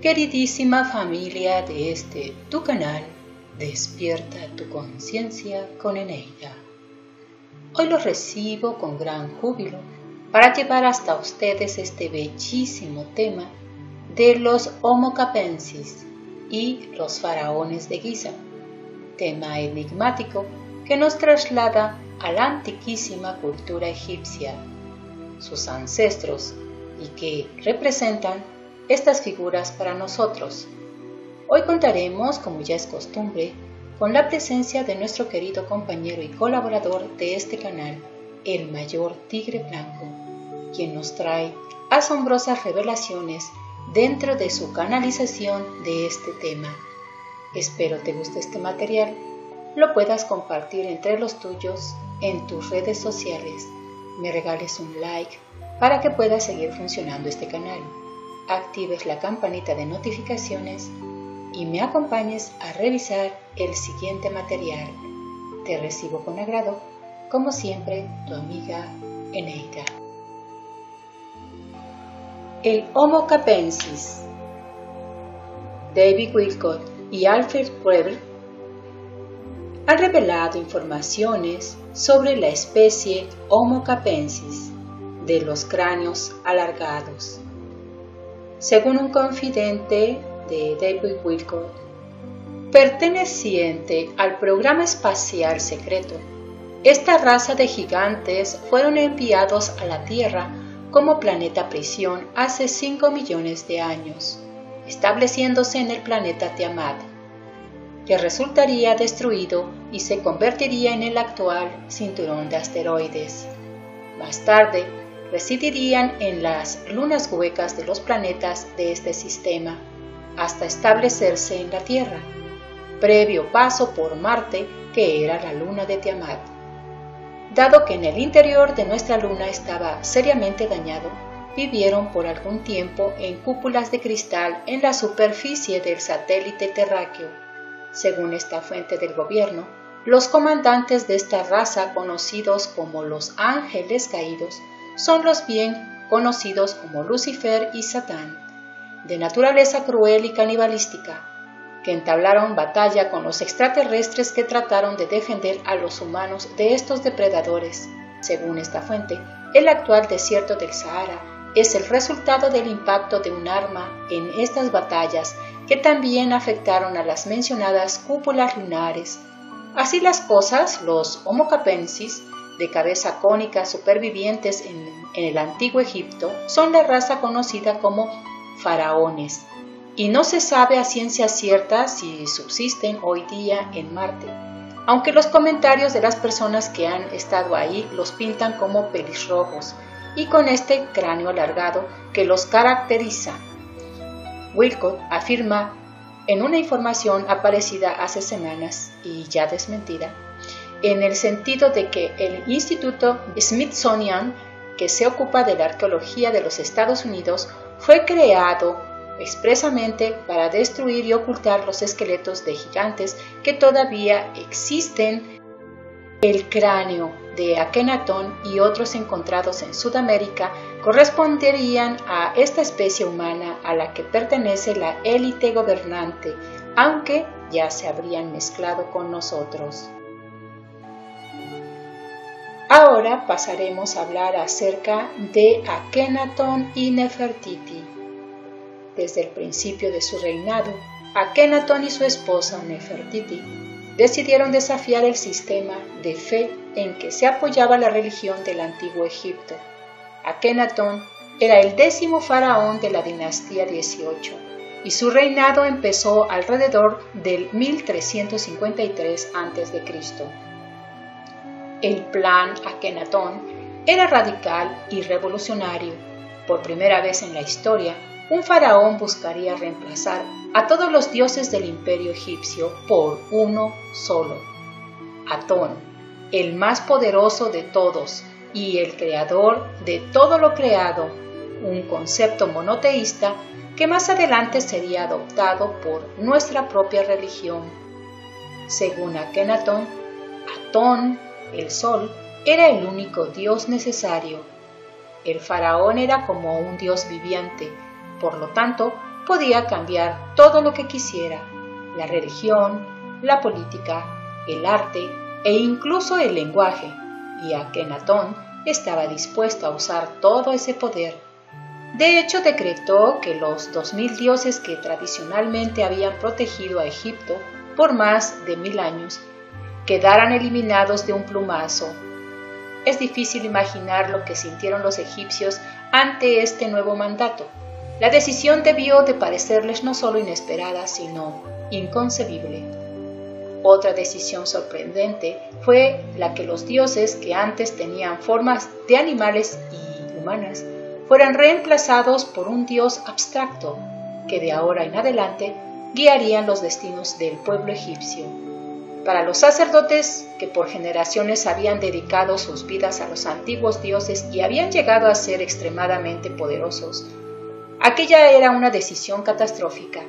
Queridísima familia de tu canal, Despierta tu conciencia con Eneida. Hoy los recibo con gran júbilo para llevar hasta ustedes este bellísimo tema de los Homo capensis y los faraones de Giza, tema enigmático que nos traslada a la antiquísima cultura egipcia, sus ancestros y que representan estas figuras para nosotros. Hoy contaremos, como ya es costumbre, con la presencia de nuestro querido compañero y colaborador de este canal, el Mayor Tigre Blanco, quien nos trae asombrosas revelaciones dentro de su canalización de este tema. Espero te guste este material, lo puedas compartir entre los tuyos en tus redes sociales, me regales un like para que pueda seguir funcionando este canal, actives la campanita de notificaciones y me acompañes a revisar el siguiente material. Te recibo con agrado, como siempre, tu amiga Eneida. El Homo capensis. David Wilcott y Alfred Weber han revelado informaciones sobre la especie Homo capensis de los cráneos alargados. Según un confidente de David Wilcott, perteneciente al programa espacial secreto, esta raza de gigantes fueron enviados a la Tierra como planeta prisión hace 5 millones de años, estableciéndose en el planeta Tiamat, que resultaría destruido y se convertiría en el actual cinturón de asteroides. Más tarde, residirían en las lunas huecas de los planetas de este sistema, hasta establecerse en la Tierra, previo paso por Marte, que era la luna de Tiamat. Dado que en el interior de nuestra luna estaba seriamente dañado, vivieron por algún tiempo en cúpulas de cristal en la superficie del satélite terráqueo. Según esta fuente del gobierno, los comandantes de esta raza, conocidos como los ángeles caídos, son los bien conocidos como Lucifer y Satán, de naturaleza cruel y canibalística, que entablaron batalla con los extraterrestres que trataron de defender a los humanos de estos depredadores. Según esta fuente, el actual desierto del Sahara es el resultado del impacto de un arma en estas batallas que también afectaron a las mencionadas cúpulas lunares. Así las cosas, los Homo capensis, de cabeza cónica supervivientes en el antiguo Egipto, son la raza conocida como faraones, y no se sabe a ciencia cierta si subsisten hoy día en Marte, aunque los comentarios de las personas que han estado ahí los pintan como pelirrojos y con este cráneo alargado que los caracteriza. Wilcott afirma en una información aparecida hace semanas y ya desmentida, en el sentido de que el Instituto Smithsonian, que se ocupa de la arqueología de los Estados Unidos, fue creado expresamente para destruir y ocultar los esqueletos de gigantes que todavía existen. El cráneo de Akenatón y otros encontrados en Sudamérica corresponderían a esta especie humana a la que pertenece la élite gobernante, aunque ya se habrían mezclado con nosotros. Ahora pasaremos a hablar acerca de Akenatón y Nefertiti. Desde el principio de su reinado, Akenatón y su esposa Nefertiti decidieron desafiar el sistema de fe en que se apoyaba la religión del antiguo Egipto. Akenatón era el 10º faraón de la dinastía 18 y su reinado empezó alrededor del 1353 a.C. El plan Akenatón era radical y revolucionario. Por primera vez en la historia, un faraón buscaría reemplazar a todos los dioses del imperio egipcio por uno solo, Atón, el más poderoso de todos y el creador de todo lo creado, un concepto monoteísta que más adelante sería adoptado por nuestra propia religión. Según Akenatón, Atón, el sol, era el único dios necesario. El faraón era como un dios viviente, por lo tanto, podía cambiar todo lo que quisiera: la religión, la política, el arte e incluso el lenguaje, y Akenatón estaba dispuesto a usar todo ese poder. De hecho, decretó que los 2000 dioses que tradicionalmente habían protegido a Egipto por más de 1000 años quedaran eliminados de un plumazo. Es difícil imaginar lo que sintieron los egipcios ante este nuevo mandato. La decisión debió de parecerles no solo inesperada, sino inconcebible. Otra decisión sorprendente fue la que los dioses, que antes tenían formas de animales y humanas, fueran reemplazados por un dios abstracto, que de ahora en adelante guiarían los destinos del pueblo egipcio. Para los sacerdotes, que por generaciones habían dedicado sus vidas a los antiguos dioses y habían llegado a ser extremadamente poderosos, aquella era una decisión catastrófica.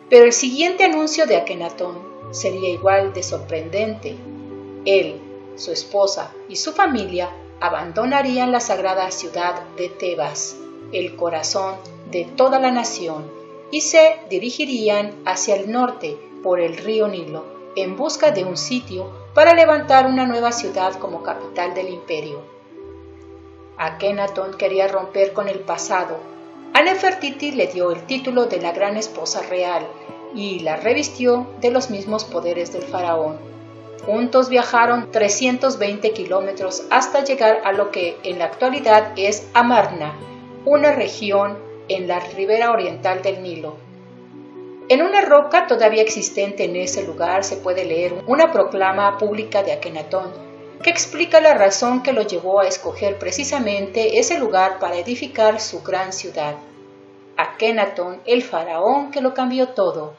Pero el siguiente anuncio de Akenatón sería igual de sorprendente. Él, su esposa y su familia abandonarían la sagrada ciudad de Tebas, el corazón de toda la nación, y se dirigirían hacia el norte por el río Nilo, en busca de un sitio para levantar una nueva ciudad como capital del imperio. Akenatón quería romper con el pasado. A Nefertiti le dio el título de la gran esposa real y la revistió de los mismos poderes del faraón. Juntos viajaron 320 kilómetros hasta llegar a lo que en la actualidad es Amarna, una región en la ribera oriental del Nilo. En una roca todavía existente en ese lugar se puede leer una proclama pública de Akenatón que explica la razón que lo llevó a escoger precisamente ese lugar para edificar su gran ciudad. Akenatón, el faraón que lo cambió todo.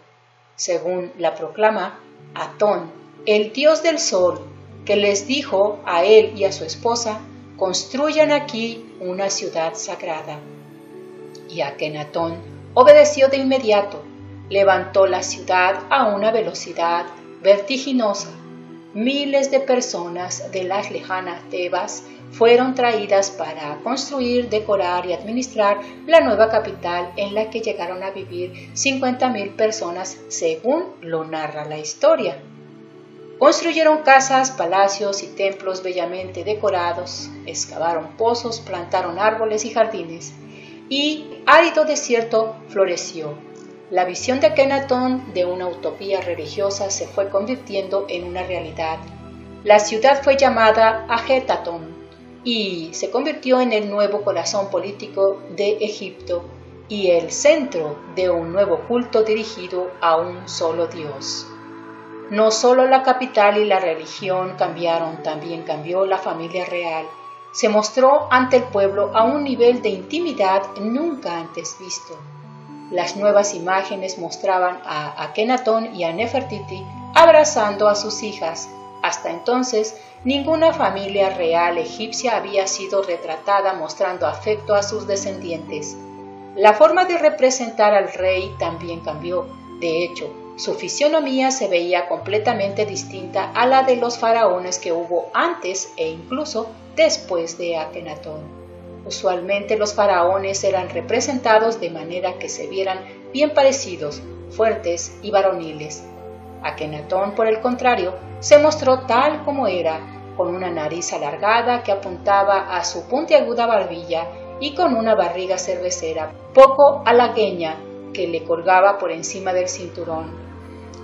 Según la proclama, Atón, el dios del sol, que les dijo a él y a su esposa: construyan aquí una ciudad sagrada. Y Akenatón obedeció de inmediato. Levantó la ciudad a una velocidad vertiginosa. Miles de personas de las lejanas Tebas fueron traídas para construir, decorar y administrar la nueva capital, en la que llegaron a vivir 50.000 personas, según lo narra la historia. Construyeron casas, palacios y templos bellamente decorados, excavaron pozos, plantaron árboles y jardines, y árido desierto floreció. La visión de Akenatón de una utopía religiosa se fue convirtiendo en una realidad. La ciudad fue llamada Ajetatón y se convirtió en el nuevo corazón político de Egipto y el centro de un nuevo culto dirigido a un solo Dios. No solo la capital y la religión cambiaron, también cambió la familia real. Se mostró ante el pueblo a un nivel de intimidad nunca antes visto. Las nuevas imágenes mostraban a Akenatón y a Nefertiti abrazando a sus hijas. Hasta entonces, ninguna familia real egipcia había sido retratada mostrando afecto a sus descendientes. La forma de representar al rey también cambió. De hecho, su fisionomía se veía completamente distinta a la de los faraones que hubo antes e incluso después de Akenatón. Usualmente los faraones eran representados de manera que se vieran bien parecidos, fuertes y varoniles. Akenatón, por el contrario, se mostró tal como era, con una nariz alargada que apuntaba a su puntiaguda barbilla y con una barriga cervecera poco halagüeña que le colgaba por encima del cinturón.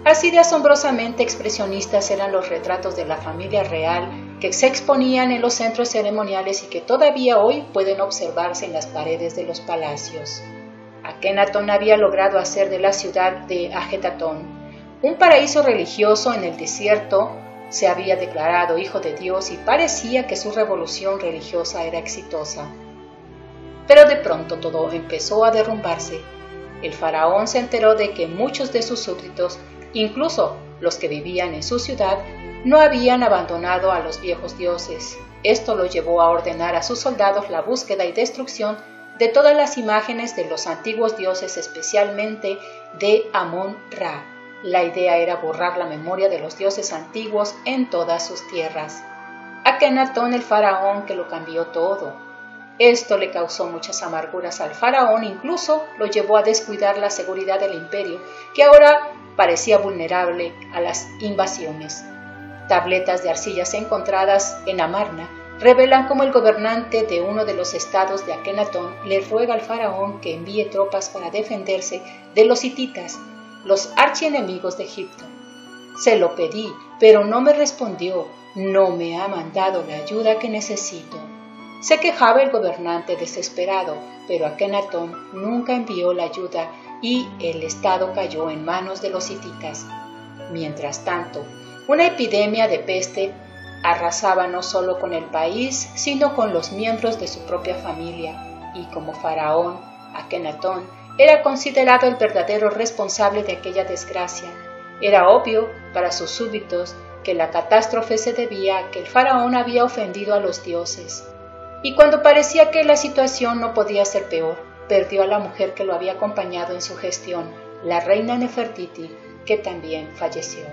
Así de asombrosamente expresionistas eran los retratos de la familia real que se exponían en los centros ceremoniales y que todavía hoy pueden observarse en las paredes de los palacios. Akenatón había logrado hacer de la ciudad de Ajetatón un paraíso religioso en el desierto. Se había declarado hijo de Dios y parecía que su revolución religiosa era exitosa. Pero de pronto todo empezó a derrumbarse. El faraón se enteró de que muchos de sus súbditos, incluso los que vivían en su ciudad, no habían abandonado a los viejos dioses. Esto lo llevó a ordenar a sus soldados la búsqueda y destrucción de todas las imágenes de los antiguos dioses, especialmente de Amón-Ra. La idea era borrar la memoria de los dioses antiguos en todas sus tierras. Akenatón, el faraón que lo cambió todo. Esto le causó muchas amarguras al faraón, incluso lo llevó a descuidar la seguridad del imperio, que ahora parecía vulnerable a las invasiones. Tabletas de arcillas encontradas en Amarna revelan cómo el gobernante de uno de los estados de Akenatón le ruega al faraón que envíe tropas para defenderse de los hititas, los archienemigos de Egipto. Se lo pedí, pero no me respondió, no me ha mandado la ayuda que necesito. Se quejaba el gobernante desesperado, pero Akenatón nunca envió la ayuda y el estado cayó en manos de los hititas. Mientras tanto, una epidemia de peste arrasaba no solo con el país, sino con los miembros de su propia familia, y como faraón, Akenatón era considerado el verdadero responsable de aquella desgracia. Era obvio para sus súbditos que la catástrofe se debía a que el faraón había ofendido a los dioses. Y cuando parecía que la situación no podía ser peor, perdió a la mujer que lo había acompañado en su gestión, la reina Nefertiti, que también falleció.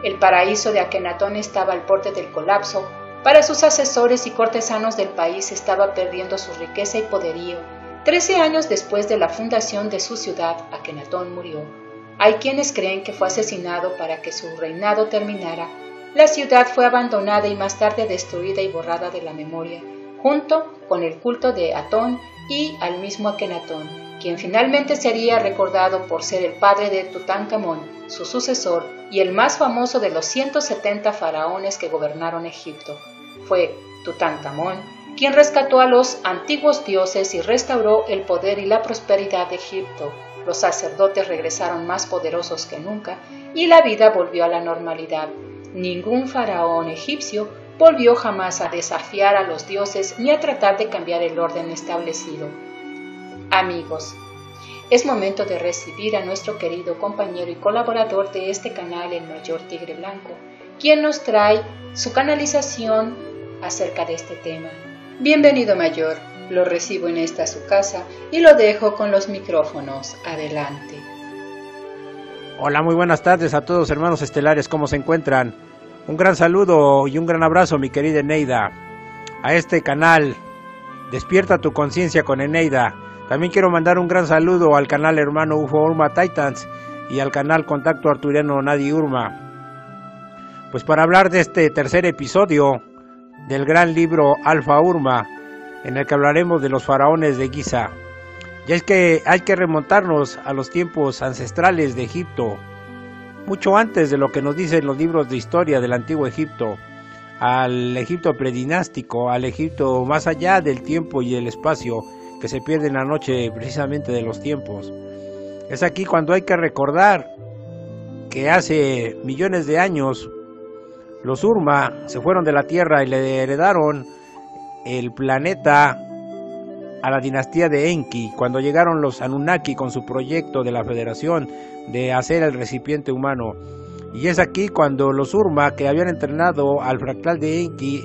El paraíso de Akenatón estaba al borde del colapso. Para sus asesores y cortesanos del país estaba perdiendo su riqueza y poderío. 13 años después de la fundación de su ciudad, Akenatón murió. Hay quienes creen que fue asesinado para que su reinado terminara. La ciudad fue abandonada y más tarde destruida y borrada de la memoria, junto con el culto de Atón y al mismo Akenatón, quien finalmente sería recordado por ser el padre de Tutankamón, su sucesor y el más famoso de los 170 faraones que gobernaron Egipto. Fue Tutankamón quien rescató a los antiguos dioses y restauró el poder y la prosperidad de Egipto. Los sacerdotes regresaron más poderosos que nunca y la vida volvió a la normalidad. Ningún faraón egipcio volvió jamás a desafiar a los dioses ni a tratar de cambiar el orden establecido. Amigos, es momento de recibir a nuestro querido compañero y colaborador de este canal, el Mayor Tigre Blanco, quien nos trae su canalización acerca de este tema. Bienvenido, Mayor, lo recibo en esta su casa y lo dejo con los micrófonos. Adelante. Hola, muy buenas tardes a todos, hermanos estelares, ¿cómo se encuentran? Un gran saludo y un gran abrazo, mi querida Eneida, a este canal Despierta tu conciencia con Eneida. También quiero mandar un gran saludo al canal hermano UFO Urma Titans y al canal Contacto Arturiano Nadi Urma. Pues para hablar de este tercer episodio del gran libro Alfa Urma, en el que hablaremos de los faraones de Giza. Y es que hay que remontarnos a los tiempos ancestrales de Egipto, mucho antes de lo que nos dicen los libros de historia del antiguo Egipto, al Egipto predinástico, al Egipto más allá del tiempo y el espacio, que se pierde en la noche precisamente de los tiempos. Es aquí cuando hay que recordar que hace millones de años los Urma se fueron de la Tierra y le heredaron el planeta a la dinastía de Enki, cuando llegaron los Anunnaki con su proyecto de la federación de hacer el recipiente humano. Y es aquí cuando los Urma, que habían entrenado al fractal de Enki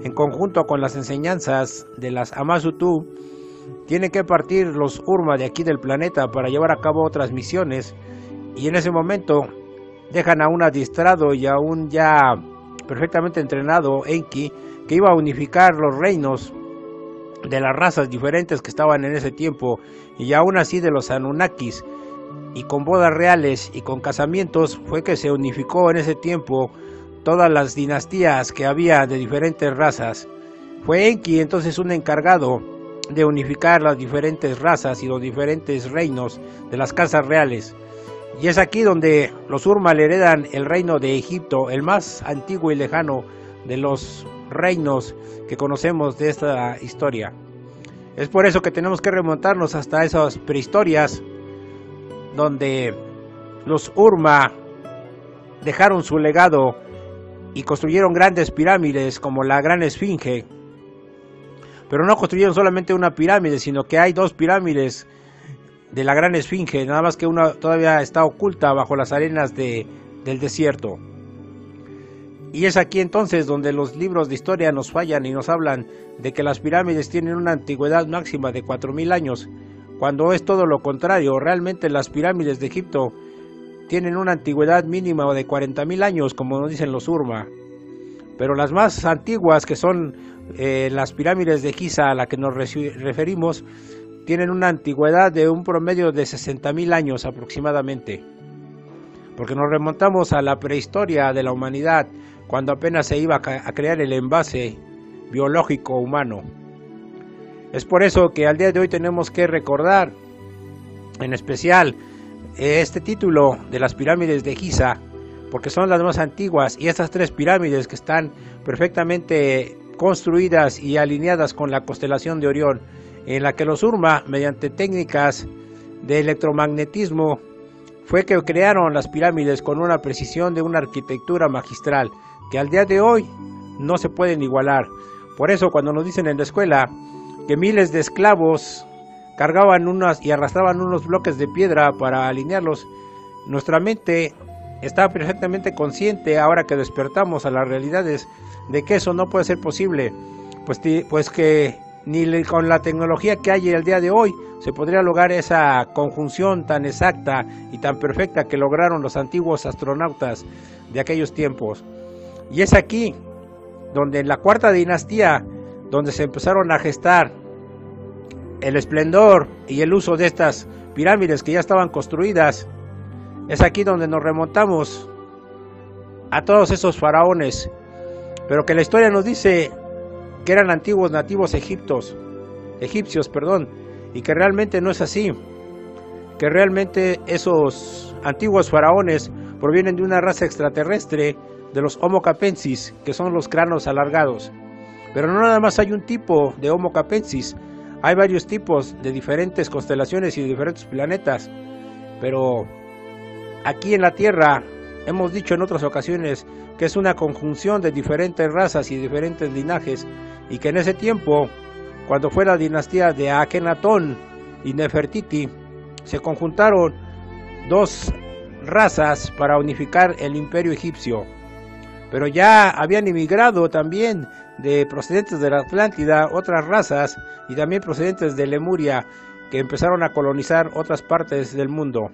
en conjunto con las enseñanzas de las Amasutu, tienen que partir los Urma de aquí del planeta para llevar a cabo otras misiones, y en ese momento dejan a un adiestrado y a un ya perfectamente entrenado Enki, que iba a unificar los reinos de las razas diferentes que estaban en ese tiempo, y aún así de los Anunnakis, y con bodas reales y con casamientos fue que se unificó en ese tiempo todas las dinastías que había de diferentes razas. Fue Enki entonces un encargado de unificar las diferentes razas y los diferentes reinos de las casas reales. Y es aquí donde los Urma le heredan el reino de Egipto, el más antiguo y lejano de los reinos que conocemos de esta historia. Es por eso que tenemos que remontarnos hasta esas prehistorias donde los Urma dejaron su legado y construyeron grandes pirámides como la Gran Esfinge. Pero no construyeron solamente una pirámide, sino que hay dos pirámides de la Gran Esfinge, nada más que una todavía está oculta bajo las arenas del desierto. Y es aquí entonces donde los libros de historia nos fallan y nos hablan de que las pirámides tienen una antigüedad máxima de 4000 años, cuando es todo lo contrario. Realmente las pirámides de Egipto tienen una antigüedad mínima de 40.000 años, como nos dicen los Urma. Pero las más antiguas, que son las pirámides de Giza a las que nos referimos tienen una antigüedad de un promedio de 60.000 años aproximadamente, porque nos remontamos a la prehistoria de la humanidad, cuando apenas se iba a crear el envase biológico humano. Es por eso que al día de hoy tenemos que recordar, en especial, este título de las pirámides de Giza, porque son las más antiguas, y estas 3 pirámides que están perfectamente construidas y alineadas con la constelación de Orión, en la que los Urma, mediante técnicas de electromagnetismo, fue que crearon las pirámides con una precisión de una arquitectura magistral, que al día de hoy no se pueden igualar. Por eso cuando nos dicen en la escuela que miles de esclavos cargaban y arrastraban unos bloques de piedra para alinearlos, nuestra mente está perfectamente consciente, ahora que despertamos a las realidades, de que eso no puede ser posible, pues que ni con la tecnología que hay el día de hoy se podría lograr esa conjunción tan exacta y tan perfecta que lograron los antiguos astronautas de aquellos tiempos. Y es aquí donde en la 4ª dinastía, donde se empezaron a gestar el esplendor y el uso de estas pirámides que ya estaban construidas, es aquí donde nos remontamos a todos esos faraones, pero que la historia nos dice que eran antiguos nativos egipcios, y que realmente no es así, que realmente esos antiguos faraones provienen de una raza extraterrestre, de los Homo capensis, que son los cráneos alargados. Pero no nada más hay un tipo de Homo capensis, hay varios tipos de diferentes constelaciones y de diferentes planetas, pero aquí en la Tierra hemos dicho en otras ocasiones que es una conjunción de diferentes razas y diferentes linajes, y que en ese tiempo, cuando fue la dinastía de Akenatón y Nefertiti, se conjuntaron 2 razas para unificar el imperio egipcio. Pero ya habían emigrado también de procedentes de la Atlántida otras razas, y también procedentes de Lemuria, que empezaron a colonizar otras partes del mundo.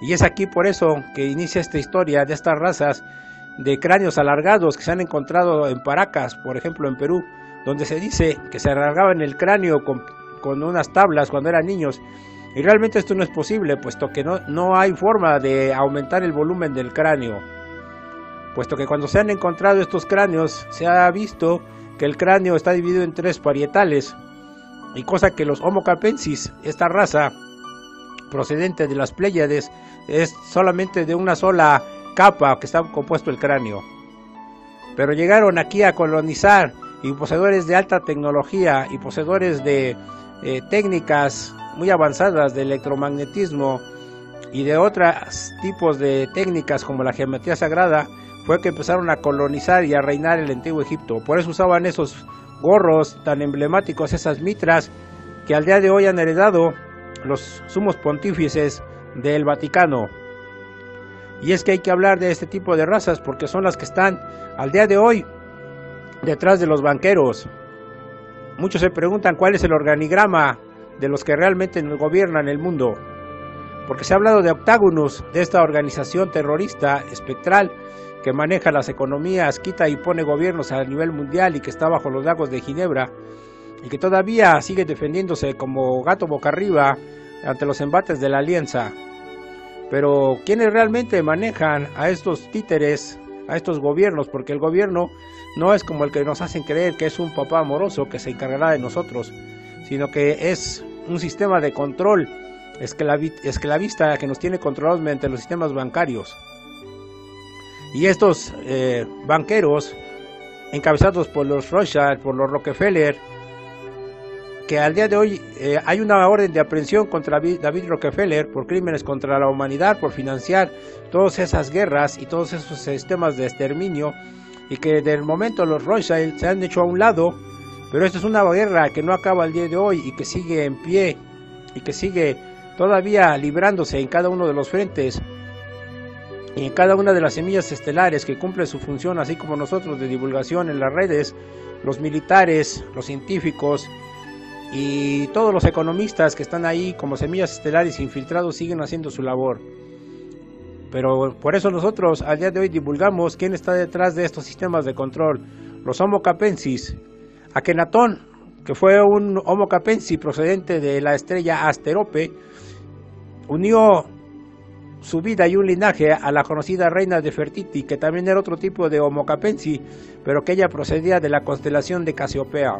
Y es aquí por eso que inicia esta historia de estas razas de cráneos alargados que se han encontrado en Paracas, por ejemplo en Perú, donde se dice que se alargaban el cráneo con unas tablas cuando eran niños. Y realmente esto no es posible, puesto que no hay forma de aumentar el volumen del cráneo, puesto que cuando se han encontrado estos cráneos se ha visto que el cráneo está dividido en 3 parietales, y cosa que los Homo capensis, esta raza procedente de las Pléyades, es solamente de una sola capa que está compuesto el cráneo. Pero llegaron aquí a colonizar, y poseedores de alta tecnología y poseedores de técnicas muy avanzadas de electromagnetismo y de otros tipos de técnicas como la geometría sagrada, fue que empezaron a colonizar y a reinar el antiguo Egipto. Por eso usaban esos gorros tan emblemáticos, esas mitras que al día de hoy han heredado los sumos pontífices del Vaticano. Y es que hay que hablar de este tipo de razas porque son las que están al día de hoy detrás de los banqueros. Muchos se preguntan cuál es el organigrama de los que realmente gobiernan el mundo, porque se ha hablado de Octagonus, de esta organización terrorista espectral que maneja las economías, quita y pone gobiernos a nivel mundial y que está bajo los lagos de Ginebra y que todavía sigue defendiéndose como gato boca arriba ante los embates de la Alianza. Pero ¿quiénes realmente manejan a estos títeres, a estos gobiernos? Porque el gobierno no es como el que nos hacen creer, que es un papá amoroso que se encargará de nosotros, sino que es un sistema de control esclavista que nos tiene controlados mediante los sistemas bancarios. Y estos banqueros, encabezados por los Rothschild, por los Rockefeller, que al día de hoy hay una orden de aprehensión contra David Rockefeller por crímenes contra la humanidad, por financiar todas esas guerras y todos esos sistemas de exterminio, y que del momento los Rothschild se han hecho a un lado, pero esto es una guerra que no acaba el día de hoy y que sigue en pie y que sigue todavía librándose en cada uno de los frentes y en cada una de las semillas estelares que cumple su función, así como nosotros, de divulgación en las redes, los militares, los científicos y todos los economistas que están ahí como semillas estelares infiltrados siguen haciendo su labor. Pero por eso nosotros al día de hoy divulgamos quién está detrás de estos sistemas de control. los Homo capensis. Akenatón, que fue un Homo capensis procedente de la estrella Asterope, unió su vida y un linaje a la conocida reina de Fertiti, que también era otro tipo de Homo capensis, pero que ella procedía de la constelación de Casiopea.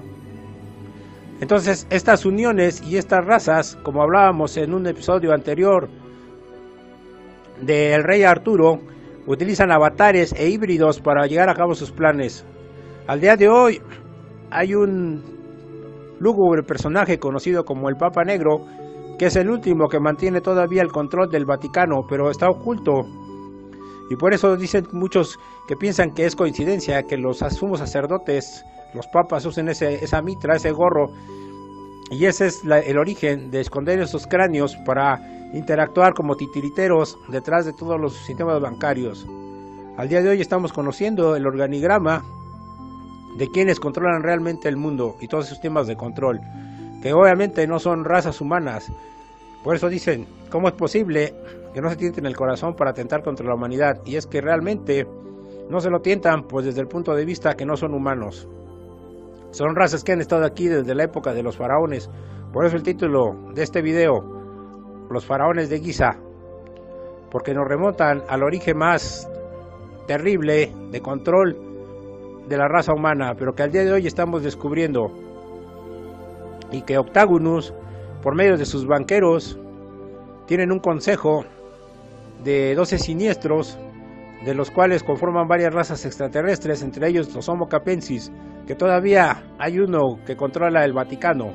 Entonces, estas uniones y estas razas, como hablábamos en un episodio anterior del rey Arturo, utilizan avatares e híbridos para llegar a cabo sus planes. Al día de hoy hay un lúgubre personaje conocido como el Papa Negro, que es el último que mantiene todavía el control del Vaticano, pero está oculto. Y por eso dicen muchos que piensan que es coincidencia que los sumos sacerdotes, los papas, usen esa mitra, ese gorro, y ese es el origen de esconder esos cráneos para interactuar como titiriteros detrás de todos los sistemas bancarios. Al día de hoy estamos conociendo el organigrama de quienes controlan realmente el mundo y todos esos sistemas de control, que obviamente no son razas humanas. Por eso dicen, ¿cómo es posible que no se tienten el corazón para atentar contra la humanidad? Y es que realmente no se lo tientan, pues desde el punto de vista que no son humanos. Son razas que han estado aquí desde la época de los faraones. Por eso el título de este video, los faraones de Giza, porque nos remontan al origen más terrible de control de la raza humana, pero que al día de hoy estamos descubriendo, y que Octagonus, por medio de sus banqueros, tienen un consejo de 12 siniestros, de los cuales conforman varias razas extraterrestres, entre ellos los Homo capensis, que todavía hay uno que controla el Vaticano,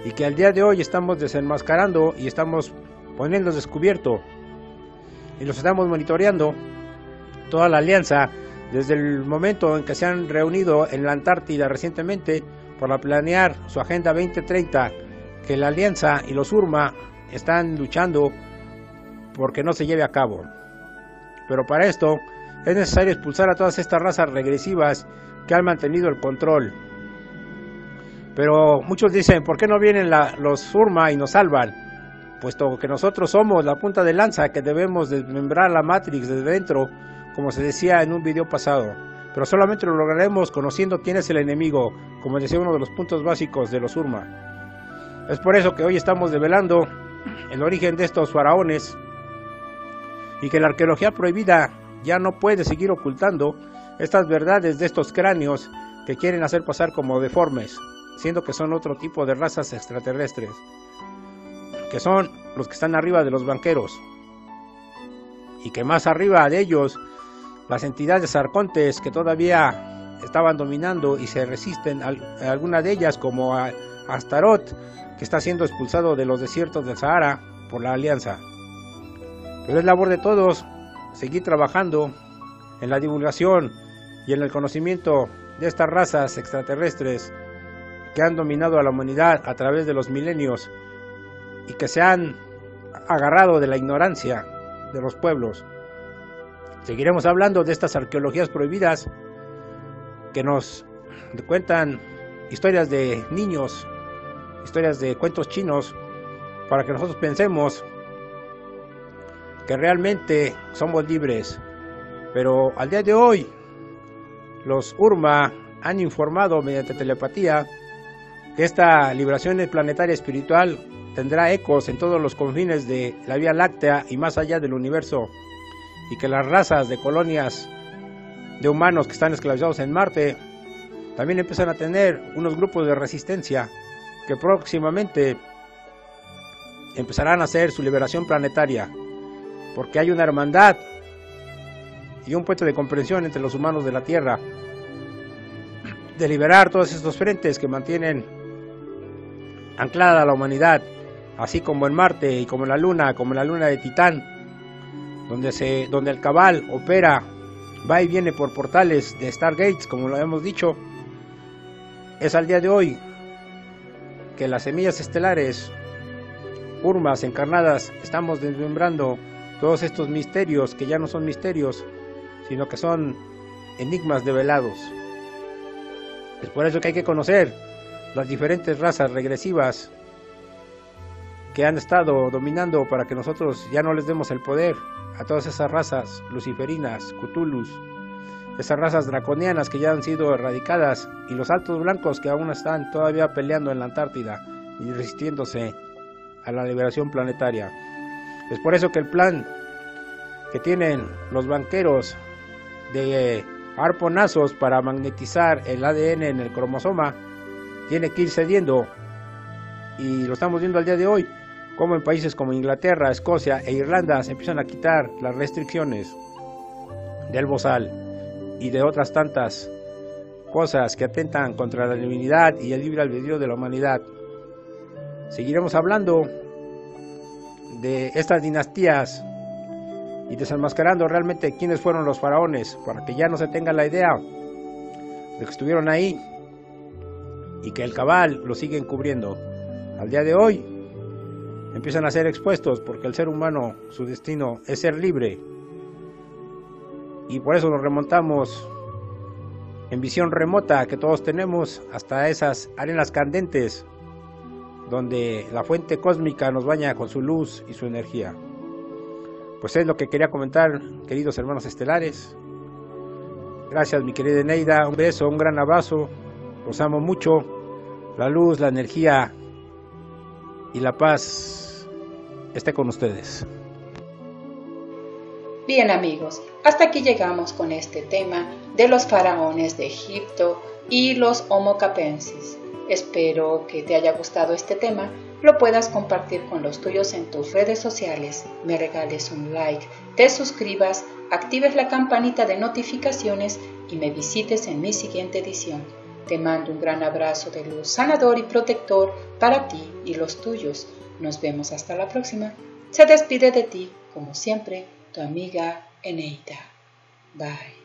y que al día de hoy estamos desenmascarando y estamos poniendo descubierto, y los estamos monitoreando, toda la alianza, desde el momento en que se han reunido en la Antártida recientemente, para planear su Agenda 2030, que la Alianza y los URMA están luchando porque no se lleve a cabo. Pero para esto es necesario expulsar a todas estas razas regresivas que han mantenido el control. Pero muchos dicen, ¿por qué no vienen los URMA y nos salvan? Puesto que nosotros somos la punta de lanza que debemos desmembrar la Matrix desde dentro, como se decía en un video pasado. Pero solamente lo lograremos conociendo quién es el enemigo, como decía uno de los puntos básicos de los URMA. Es por eso que hoy estamos develando el origen de estos faraones, y que la arqueología prohibida ya no puede seguir ocultando estas verdades de estos cráneos que quieren hacer pasar como deformes, siendo que son otro tipo de razas extraterrestres, que son los que están arriba de los banqueros, y que más arriba de ellos las entidades arcontes que todavía estaban dominando y se resisten a alguna de ellas, como a Astaroth, que está siendo expulsado de los desiertos del Sahara por la Alianza. Pero es labor de todos seguir trabajando en la divulgación y en el conocimiento de estas razas extraterrestres que han dominado a la humanidad a través de los milenios y que se han agarrado de la ignorancia de los pueblos. Seguiremos hablando de estas arqueologías prohibidas que nos cuentan historias de niños, historias de cuentos chinos, para que nosotros pensemos que realmente somos libres. Pero al día de hoy los URMA han informado mediante telepatía que esta liberación planetaria espiritual tendrá ecos en todos los confines de la Vía Láctea y más allá del universo, y que las razas de colonias de humanos que están esclavizados en Marte también empiezan a tener unos grupos de resistencia que próximamente empezarán a hacer su liberación planetaria, porque hay una hermandad y un puente de comprensión entre los humanos de la Tierra, de liberar todos estos frentes que mantienen anclada a la humanidad, así como en Marte y como en la luna de Titán, donde el Cabal opera, va y viene por portales de Stargates, como lo hemos dicho. Es al día de hoy que las semillas estelares, URMAs encarnadas, estamos desmembrando todos estos misterios que ya no son misterios, sino que son enigmas develados. Es por eso que hay que conocer las diferentes razas regresivas que han estado dominando, para que nosotros ya no les demos el poder a todas esas razas luciferinas, Cthulhus, esas razas draconianas que ya han sido erradicadas y los altos blancos que aún están todavía peleando en la Antártida y resistiéndose a la liberación planetaria. Es por eso que el plan que tienen los banqueros de arponazos para magnetizar el ADN en el cromosoma tiene que ir cediendo, y lo estamos viendo al día de hoy, como en países como Inglaterra, Escocia e Irlanda se empiezan a quitar las restricciones del bozal y de otras tantas cosas que atentan contra la divinidad y el libre albedrío de la humanidad. Seguiremos hablando de estas dinastías y desenmascarando realmente quiénes fueron los faraones, para que ya no se tenga la idea de que estuvieron ahí y que el cabal lo sigue encubriendo. Al día de hoy empiezan a ser expuestos porque el ser humano, su destino es ser libre, y por eso nos remontamos en visión remota que todos tenemos hasta esas arenas candentes donde la fuente cósmica nos baña con su luz y su energía. Pues es lo que quería comentar, queridos hermanos estelares. Gracias, mi querida Neida, un beso, un gran abrazo, los amo mucho. La luz, la energía y la paz esté con ustedes. Bien amigos, hasta aquí llegamos con este tema de los faraones de Egipto y los Homo capensis. Espero que te haya gustado este tema, lo puedas compartir con los tuyos en tus redes sociales, me regales un like, te suscribas, actives la campanita de notificaciones y me visites en mi siguiente edición. Te mando un gran abrazo de luz, sanador y protector para ti y los tuyos. Nos vemos hasta la próxima. Se despide de ti, como siempre, tu amiga Eneida. Bye.